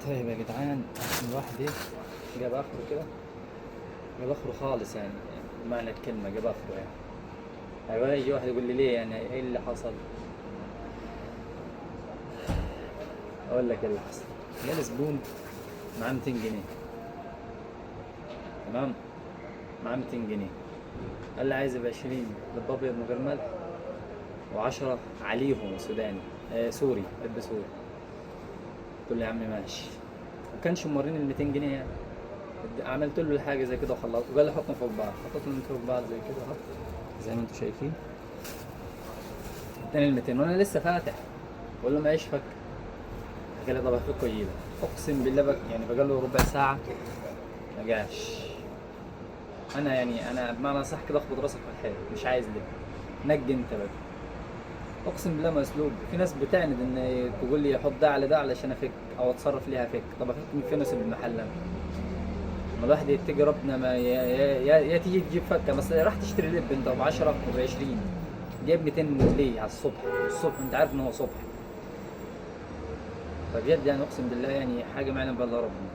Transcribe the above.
طيب يا جدعان، الواحد ايه جاب اخره كده، جاب اخره خالص يعني، بمعنى الكلمة جاب اخره يعني. ايوه، يجي واحد يقول لي ليه، يعني ايه اللي حصل؟ اقول لك ايه اللي حصل. جالي زبون معاه 200 جنيه، تمام، معاه 200 جنيه. قال لي عايز ب 20 لب ابيض من غير ملح، و10 عليهم سوداني، سوري، لب سوري. قلت له يا عم ماشي. ما كانش موريني ال 200 جنيه يعني. عملت له حاجه زي كده وخلصت، وقال لي حطهم فوق بعض. حطيتهم فوق بعض زي كده اهو، زي ما انتم شايفين. اداني ال 200 وانا لسه فاتح. بقول له معيش فك. قال لي طب هفك واجيبك. اقسم بالله يعني بقى له ربع ساعه ما جاش. انا يعني انا بمعنى صح كده اخبط راسك في الحيط، مش عايز ليه. نج انت بقى. اقسم بالله ما اسلوب. في ناس بتعند ان تقول لي حط ده على ده علشان افك او اتصرف ليها فك. طب افك من فين واسيب المحل انا؟ ما الواحد يتقي ربنا، ما يا تيجي تجيب فكه بس راح تشتري لب انت ب 10 وب 20، جايب 200 ليه على الصبح؟ الصبح انت عارف ان هو صبح. فبجد يعني اقسم بالله يعني حاجه ما يعلم بها الا ربنا.